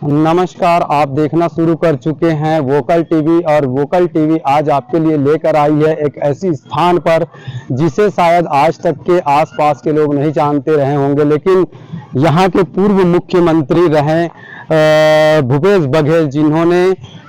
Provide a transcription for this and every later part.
नमस्कार, आप देखना शुरू कर चुके हैं वोकल टीवी। और वोकल टीवी आज आपके लिए लेकर आई है एक ऐसी स्थान पर जिसे शायद आज तक के आसपास के लोग नहीं जानते रहे होंगे, लेकिन यहाँ के पूर्व मुख्यमंत्री रहे भूपेश बघेल, जिन्होंने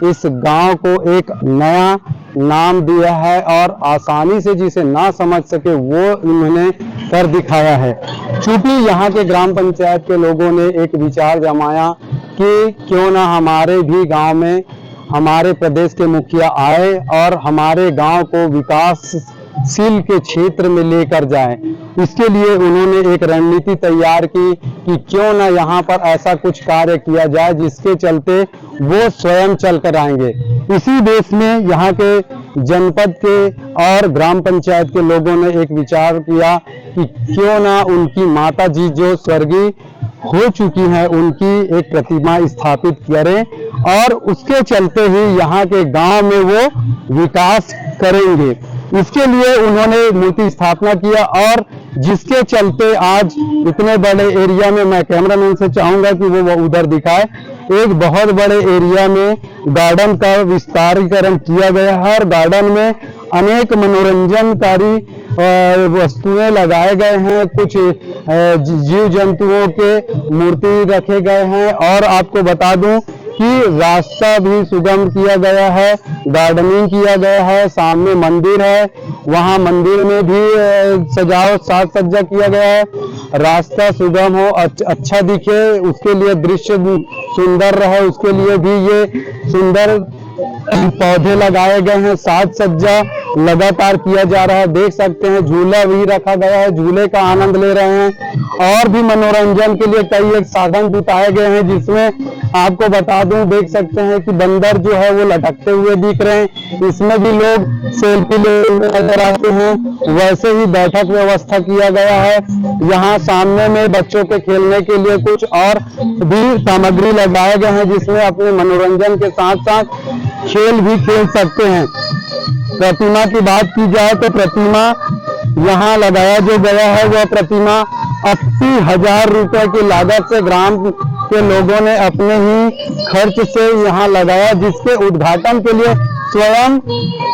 इस गांव को एक नया नाम दिया है और आसानी से जिसे ना समझ सके वो इन्होंने कर दिखाया है। चूंकि यहाँ के ग्राम पंचायत के लोगों ने एक विचार जमाया कि क्यों ना हमारे भी गांव में हमारे प्रदेश के मुखिया आए और हमारे गांव को विकासशील के क्षेत्र में लेकर जाए। इसके लिए उन्होंने एक रणनीति तैयार की कि क्यों ना यहाँ पर ऐसा कुछ कार्य किया जाए जिसके चलते वो स्वयं चल कर आएंगे। इसी देश में यहाँ के जनपद के और ग्राम पंचायत के लोगों ने एक विचार किया कि क्यों ना उनकी माता जी जो स्वर्गीय हो चुकी है उनकी एक प्रतिमा स्थापित करें और उसके चलते ही यहाँ के गांव में वो विकास करेंगे। इसके लिए उन्होंने मूर्ति स्थापना किया और जिसके चलते आज इतने बड़े एरिया में, मैं कैमरामैन से चाहूंगा कि वो उधर दिखाए, एक बहुत बड़े एरिया में गार्डन का विस्तारीकरण किया गया है और गार्डन में अनेक मनोरंजनकारी वस्तुएं लगाए गए हैं। कुछ जीव जंतुओं के मूर्ति रखे गए हैं और आपको बता दूं कि रास्ता भी सुगम किया गया है, गार्डनिंग किया गया है। सामने मंदिर है, वहां मंदिर में भी सजावट साज सज्जा किया गया है। रास्ता सुगम हो, अच्छा दिखे, उसके लिए दृश्य सुंदर रहे, उसके लिए भी ये सुंदर पौधे लगाए गए हैं। साज सज्जा लगातार किया जा रहा है। देख सकते हैं झूला भी रखा गया है, झूले का आनंद ले रहे हैं। और भी मनोरंजन के लिए कई एक साधन जुटाए गए हैं, जिसमें आपको बता दूं, देख सकते हैं कि बंदर जो है वो लटकते हुए दिख रहे हैं। इसमें भी लोग सेल्फी ले नजर आते हैं। वैसे ही बैठक व्यवस्था किया गया है। यहाँ सामने में बच्चों के खेलने के लिए कुछ और भी सामग्री लगाए गए हैं, जिसमें अपने मनोरंजन के साथ साथ खेल भी खेल सकते हैं। प्रतिमा की बात की जाए तो प्रतिमा यहाँ लगाया जो गया है वह प्रतिमा 80,000 रुपए की लागत से ग्राम के लोगों ने अपने ही खर्च से यहाँ लगाया, जिसके उद्घाटन के लिए स्वयं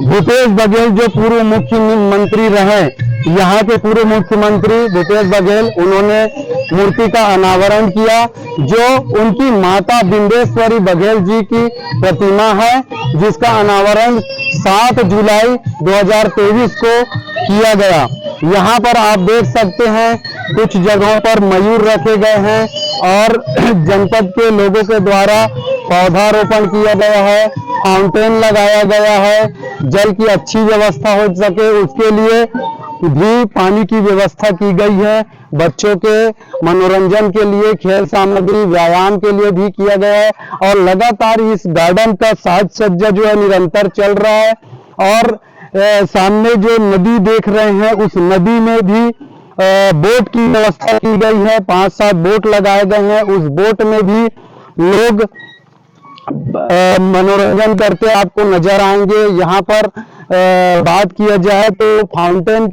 भूपेश बघेल जो पूर्व मुख्यमंत्री रहे, यहाँ के पूर्व मुख्यमंत्री भूपेश बघेल, उन्होंने मूर्ति का अनावरण किया जो उनकी माता बिंदेश्वरी बघेल जी की प्रतिमा है, जिसका अनावरण 7 जुलाई 2023 को किया गया। यहाँ पर आप देख सकते हैं कुछ जगहों पर मयूर रखे गए हैं और जनपद के लोगों के द्वारा पौधारोपण किया गया है, फाउंटेन लगाया गया है। जल की अच्छी व्यवस्था हो सके उसके लिए भी पानी की व्यवस्था की गई है। बच्चों के मनोरंजन के लिए खेल सामग्री, व्यायाम के लिए भी किया गया है और लगातार इस गार्डन का साज सज्जा जो है निरंतर चल रहा है। और सामने जो नदी देख रहे हैं उस नदी में भी बोट की व्यवस्था की गई है। 5-7 बोट लगाए गए हैं। उस बोट में भी लोग मनोरंजन करते आपको नजर आएंगे। यहाँ पर बात किया जाए तो फाउंटेन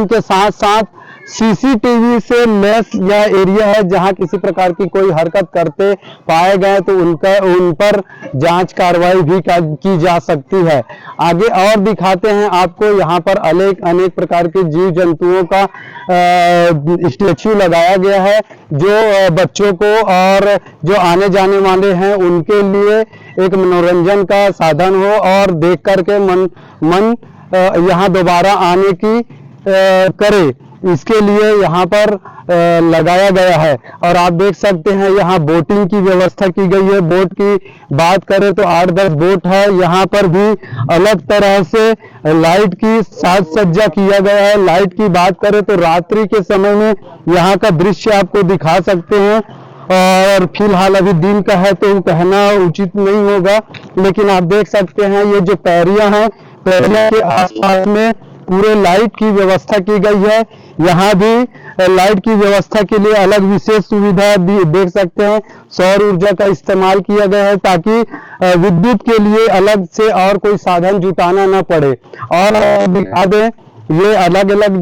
के साथ सीसीटीवी से लेस यह एरिया है, जहां किसी प्रकार की कोई हरकत करते पाए गए तो उन पर जांच कार्रवाई भी की जा सकती है। आगे और दिखाते हैं आपको। यहाँ पर अनेक प्रकार के जीव जंतुओं का स्टैच्यू लगाया गया है, जो बच्चों को और जो आने जाने वाले हैं उनके लिए एक मनोरंजन का साधन हो और देख करके मन यहाँ दोबारा आने की करे, इसके लिए यहाँ पर लगाया गया है। और आप देख सकते हैं यहाँ बोटिंग की व्यवस्था की गई है। बोट की बात करें तो 8-10 बोट है। यहाँ पर भी अलग तरह से लाइट की साज सज्जा किया गया है। लाइट की बात करें तो रात्रि के समय में यहाँ का दृश्य आपको दिखा सकते हैं। और फिलहाल अभी दिन का है तो कहना उचित नहीं होगा, लेकिन आप देख सकते हैं ये जो पैरियां हैं, पैरियां के आसपास में पूरे लाइट की व्यवस्था की गई है। यहाँ भी लाइट की व्यवस्था के लिए अलग विशेष सुविधा भी देख सकते हैं। सौर ऊर्जा का इस्तेमाल किया गया है ताकि विद्युत के लिए अलग से और कोई साधन जुटाना न पड़े। और दिखा दें ये अलग अलग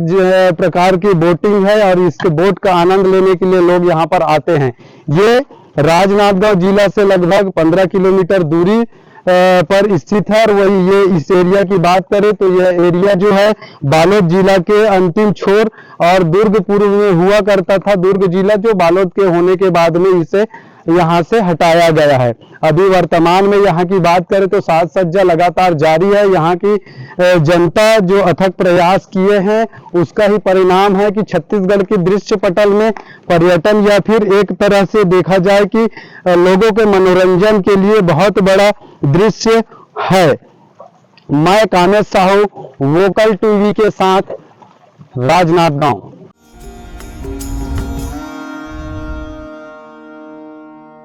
प्रकार की बोटिंग है और इसके बोट का आनंद लेने के लिए लोग यहाँ पर आते हैं। ये राजनांदगांव जिला से लगभग 15 किलोमीटर दूरी पर स्थित है। और वही ये इस एरिया की बात करें तो यह एरिया जो है बालोद जिला के अंतिम छोर और दुर्ग पूर्व में हुआ करता था। दुर्ग जिला जो बालोद के होने के बाद में इसे यहाँ से हटाया गया है। अभी वर्तमान में यहाँ की बात करें तो साज सज्जा लगातार जारी है। यहाँ की जनता जो अथक प्रयास किए हैं उसका ही परिणाम है कि छत्तीसगढ़ के दृश्य पटल में पर्यटन या फिर एक तरह से देखा जाए कि लोगों के मनोरंजन के लिए बहुत बड़ा दृश्य है। मैं कामेश साहू, वोकल टीवी के साथ, राजनांदगांव।